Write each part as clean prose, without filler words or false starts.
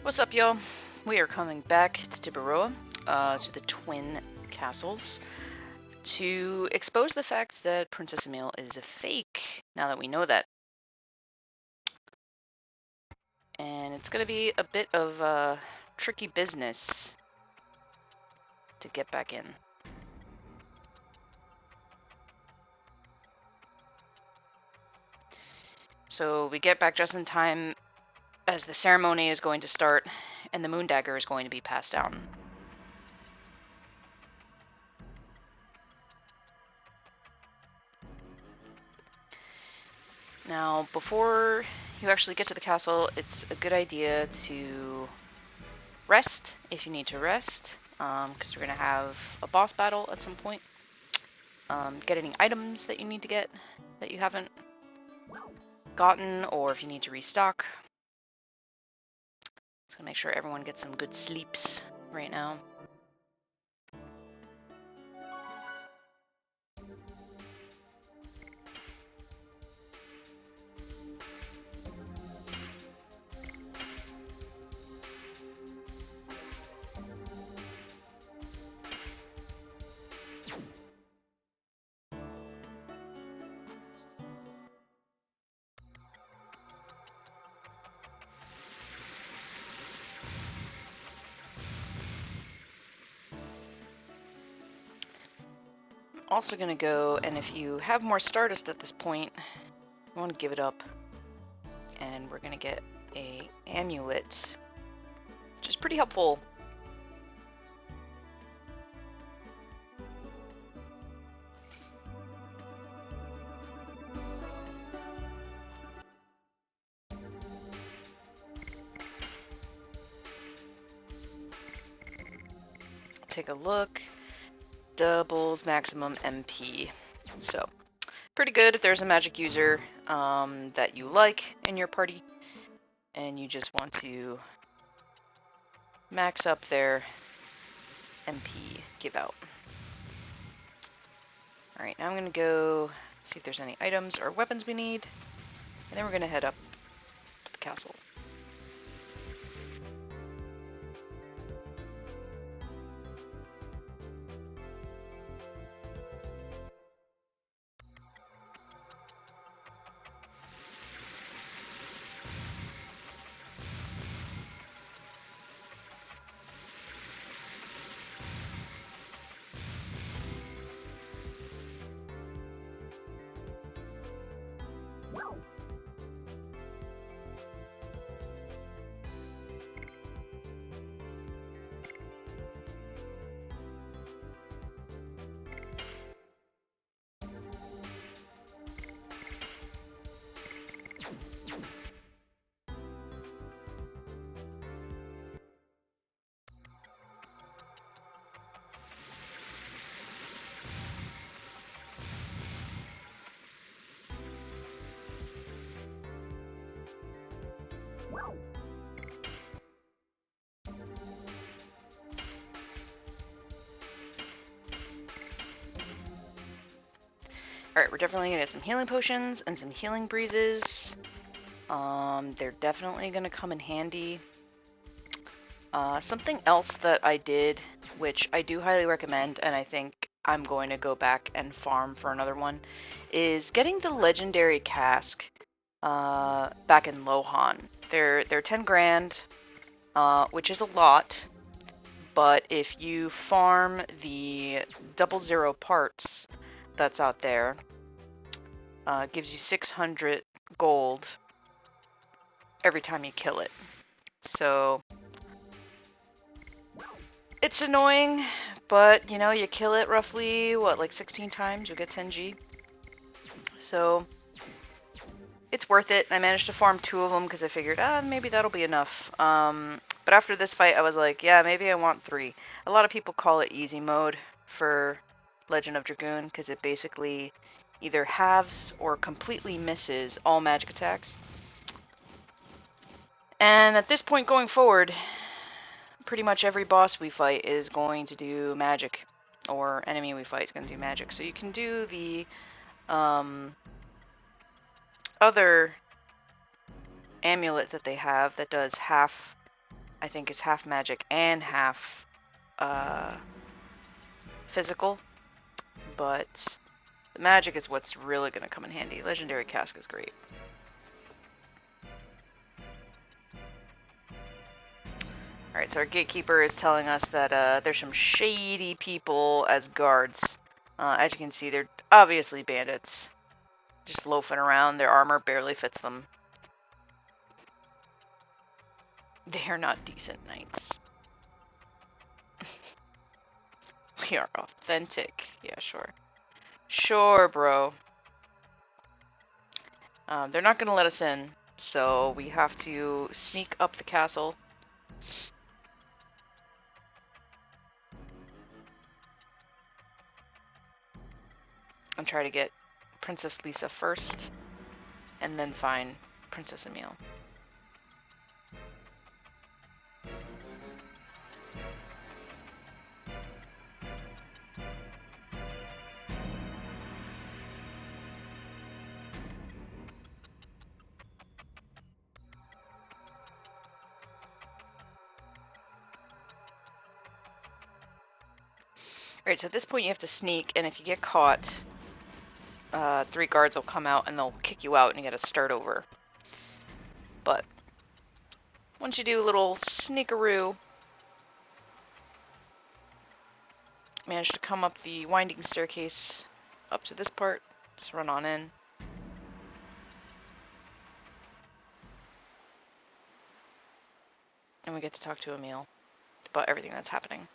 What's up, y'all? We are coming back to Tibaroa, to the Twin Castles, to expose the fact that Princess Emil is a fake, now that we know that. And it's going to be a bit of tricky business to get back in. So we get back just in time as the ceremony is going to start, and the moon dagger is going to be passed down. Now, before you actually get to the castle, it's a good idea to rest if you need to rest, because we're going to have a boss battle at some point. Get any items that you need to get that you haven't gotten, or if you need to restock. So make sure everyone gets some good sleeps right now. Also gonna go, and if you have more Stardust at this point, you want to give it up, and we're gonna get a amulet, which is pretty helpful. Take a look. Doubles maximum MP. So, pretty good if there's a magic user that you like in your party, and you just want to max up their MP give out. Alright, now I'm going to go see if there's any items or weapons we need, and then we're going to head up to the castle. Alright, we're definitely going to get some healing potions and some healing breezes. They're definitely going to come in handy. Something else that I did, which I do highly recommend, and I think I'm going to go back and farm for another one, is getting the legendary cask back in Lohan. They're 10 grand, which is a lot, but if you farm the 00 parts that's out there, gives you 600 gold every time you kill it. So it's annoying, but you know, you kill it roughly, what, like 16 times, you'll get 10G. So it's worth it. I managed to farm 2 of them because I figured, maybe that'll be enough. But after this fight, I was like, yeah, maybe I want 3. A lot of people call it easy mode for Legend of Dragoon because it basically either halves or completely misses all magic attacks. And at this point going forward, pretty much every boss we fight is going to do magic, or enemy we fight is going to do magic. So you can do the other amulet that they have that does half, I think is half magic and half physical, but the magic is what's really going to come in handy. Legendary Cask is great. Alright, so our gatekeeper is telling us that there's some shady people as guards. As you can see, they're obviously bandits. Just loafing around. Their armor barely fits them. They are not decent knights. We are authentic. Yeah, sure. Sure, bro. They're not going to let us in, so we have to sneak up the castle. And try to get Princess Lisa first, and then find Princess Emile. Alright, so at this point you have to sneak, and if you get caught, 3 guards will come out and they'll kick you out and you gotta start over. But once you do a little sneakaroo, manage to come up the winding staircase up to this part, just run on in. And we get to talk to Emile about everything that's happening.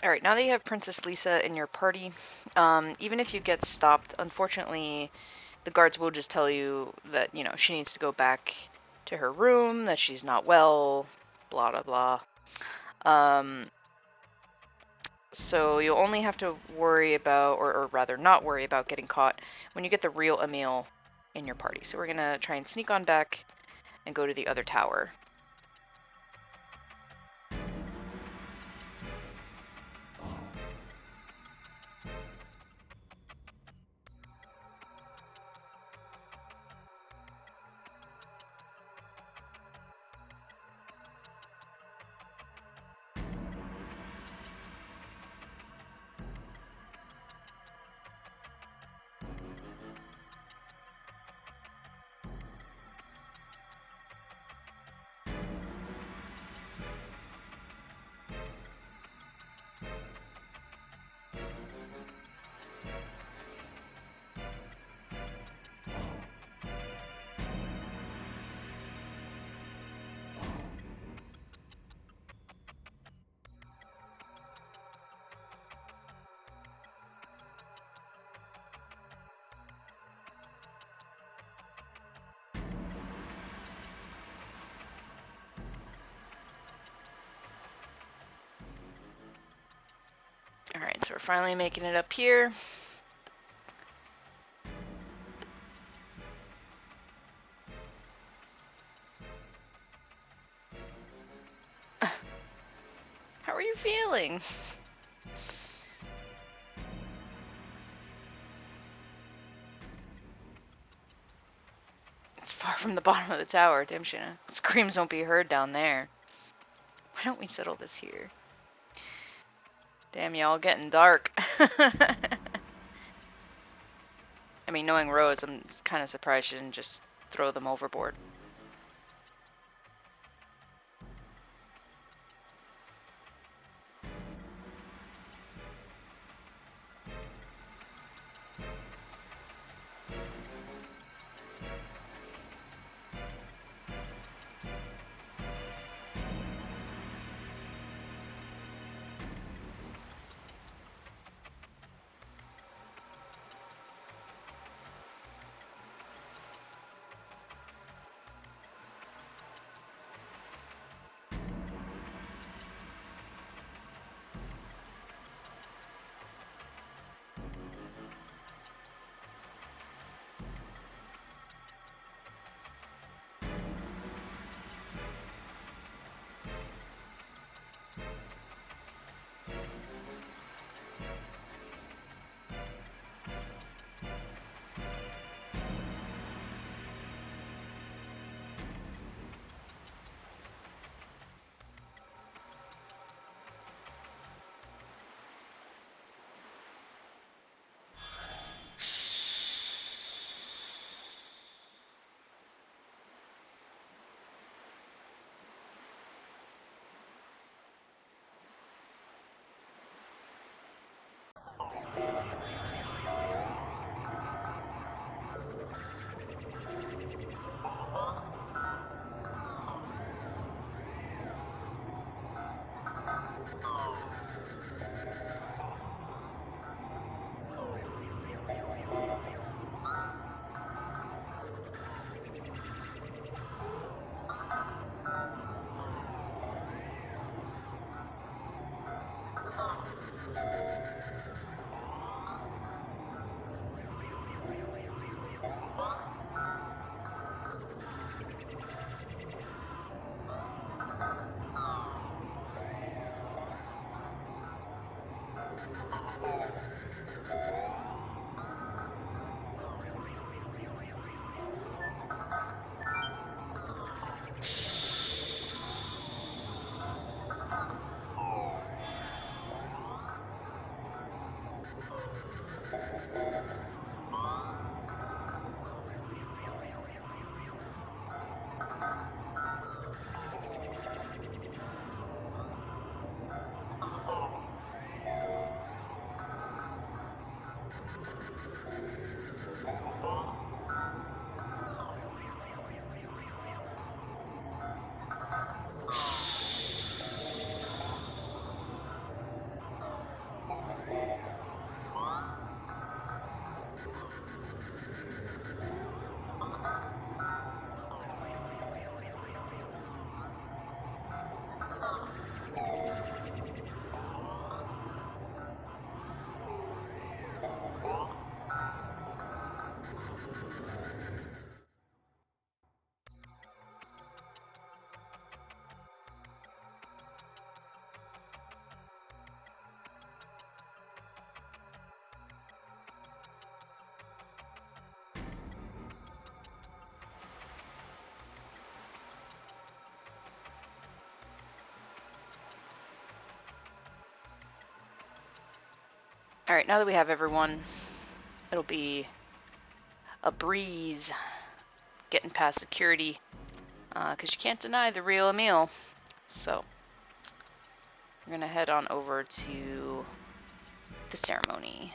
Alright, now that you have Princess Lisa in your party, even if you get stopped, unfortunately, the guards will just tell you that, you know, she needs to go back to her room, that she's not well, blah, blah, blah. So you'll only have to worry about, or rather not worry about getting caught when you get the real Emile in your party. So we're going to try and sneak on back and go to the other tower. So we're finally making it up here. How are you feeling? It's far from the bottom of the tower, damn Shanna. Screams don't be heard down there. Why don't we settle this here? Damn, y'all getting dark. I mean, knowing Rose, I'm kind of surprised she didn't just throw them overboard. Alright, now that we have everyone, it'll be a breeze getting past security, because you can't deny the real Emil. So, we're going to head on over to the ceremony.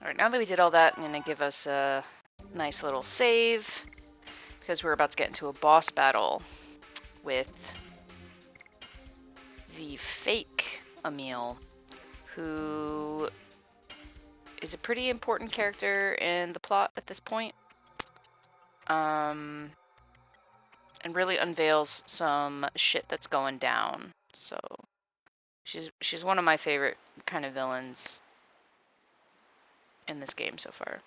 Alright, now that we did all that, I'm gonna give us a nice little save, because we're about to get into a boss battle with the fake Emil, who is a pretty important character in the plot at this point. And really unveils some shit that's going down. So she's one of my favorite kind of villains in this game so far.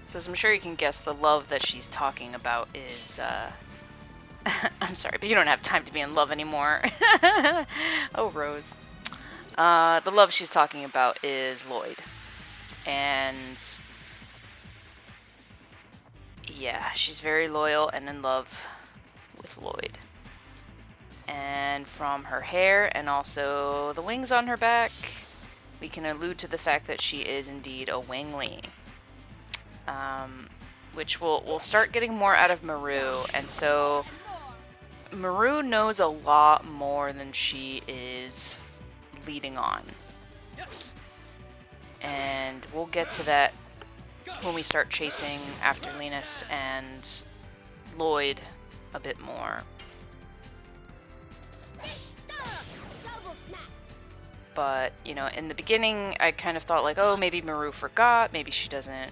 So as I'm sure you can guess, the love that she's talking about is, I'm sorry, but you don't have time to be in love anymore. Oh, Rose. The love she's talking about is Lloyd. And yeah, she's very loyal and in love with Lloyd. And from her hair and also the wings on her back, we can allude to the fact that she is indeed a wingly. Which we'll start getting more out of Maru, and so Maru knows a lot more than she is leading on. And we'll get to that when we start chasing after Linus and Lloyd a bit more. But, you know, in the beginning, I kind of thought like, oh, maybe Maru forgot, maybe she doesn't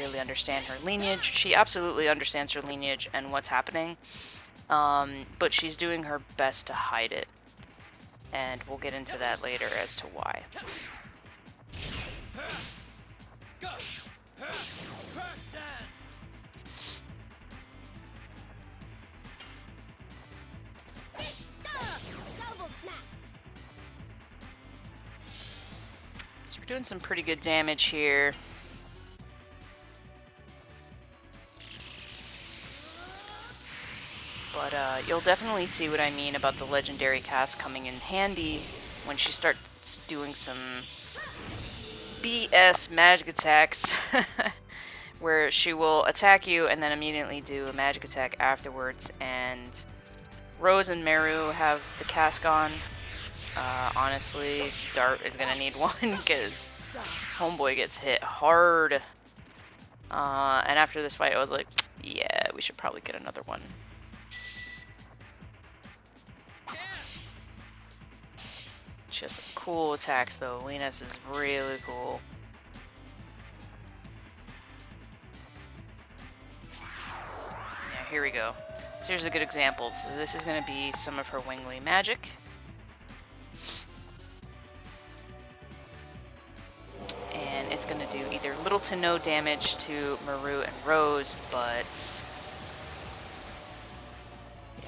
really understand her lineage. She absolutely understands her lineage and what's happening, but she's doing her best to hide it, and we'll get into that later as to why. So we're doing some pretty good damage here. But you'll definitely see what I mean about the legendary cast coming in handy when she starts doing some BS magic attacks where she will attack you and then immediately do a magic attack afterwards. And Rose and Meru have the cask on. Honestly, Dart is gonna need one because Homeboy gets hit hard. And after this fight, I was like, yeah, we should probably get another one. Just some cool attacks though. Linus is really cool. Yeah, here we go. So here's a good example. So this is going to be some of her Wingly magic. And it's going to do either little to no damage to Maru and Rose, but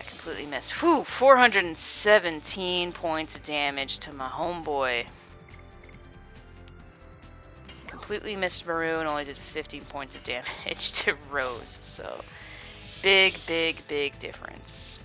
completely missed. Whew, 417 points of damage to my homeboy. Completely missed Maru and only did 15 points of damage to Rose. So, big, big, big difference.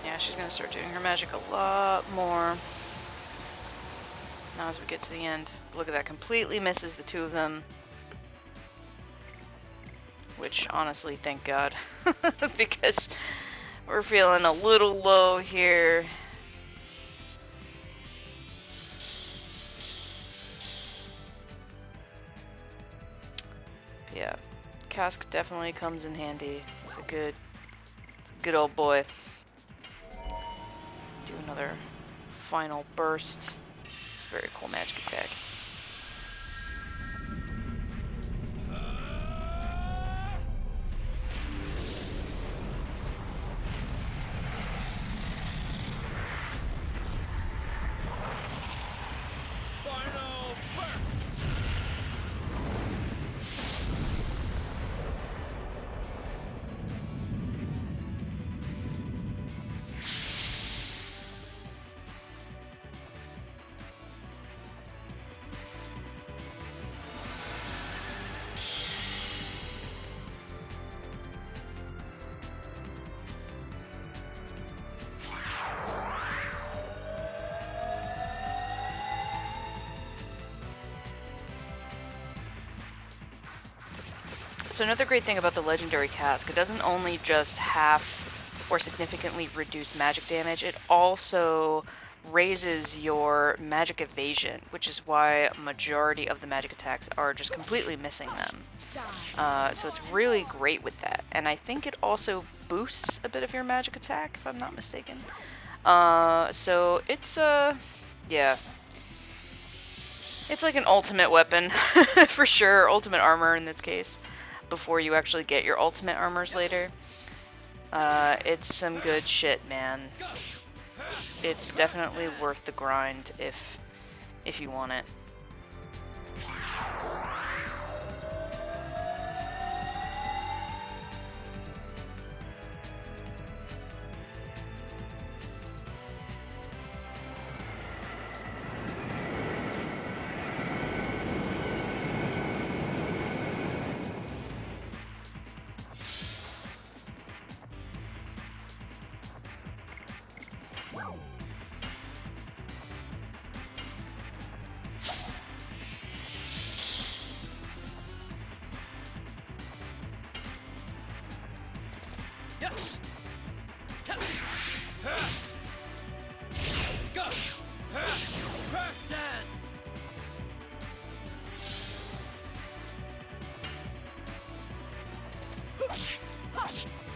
Yeah, she's gonna start doing her magic a lot more. Now as we get to the end, look at that, completely misses the two of them. Which, honestly, thank God. Because we're feeling a little low here. Yeah, Cask definitely comes in handy. It's a good old boy. Do another final burst. It's a very cool magic attack. So another great thing about the Legendary Cask, it doesn't only just half or significantly reduce magic damage, it also raises your magic evasion, which is why a majority of the magic attacks are just completely missing them. So it's really great with that. And I think it also boosts a bit of your magic attack, if I'm not mistaken. So it's, yeah. It's like an ultimate weapon, for sure, ultimate armor in this case, before you actually get your ultimate armors later. It's some good shit, man. It's definitely worth the grind if you want it.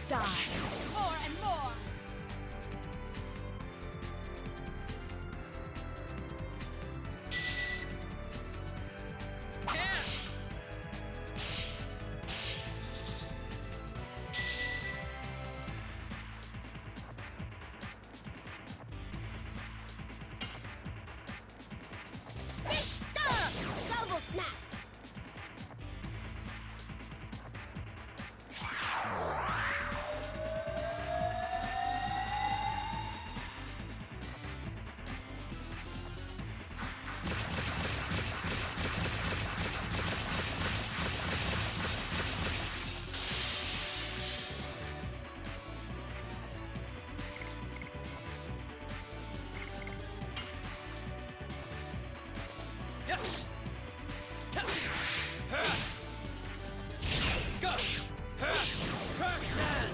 die. More and more. Double snap. Yes. Yes. Go. Crackman.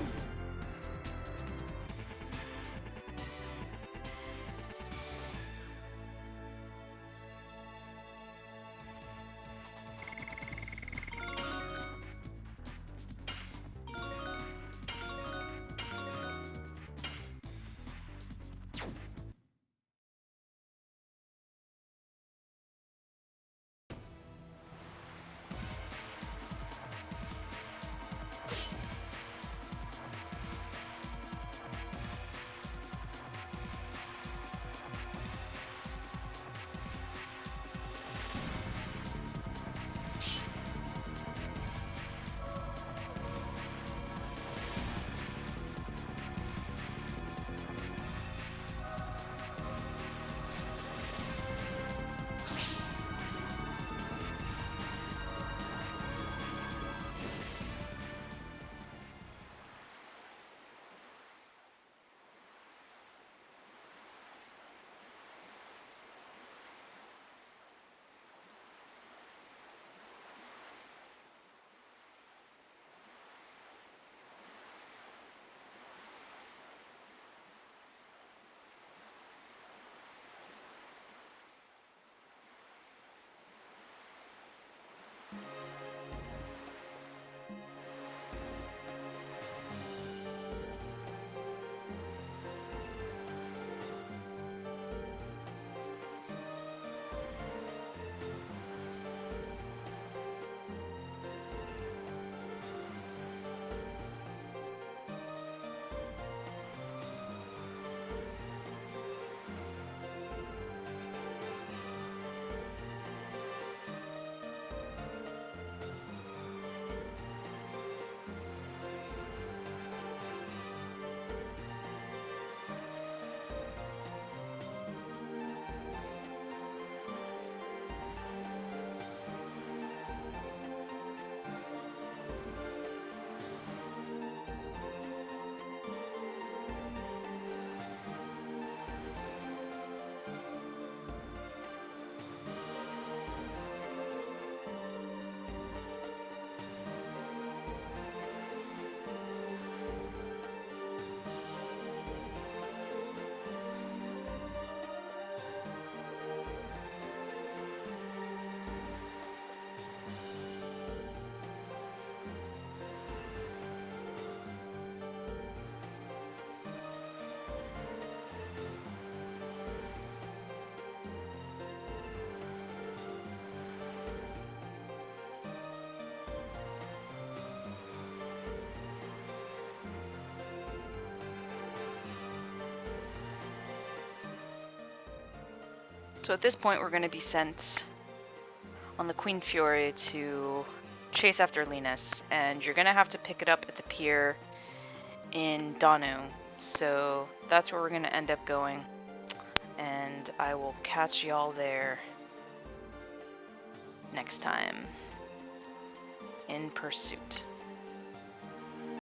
So at this point, we're going to be sent on the Queen Fury to chase after Linus, and you're going to have to pick it up at the pier in Danu. So that's where we're going to end up going, and I will catch y'all there next time in Pursuit.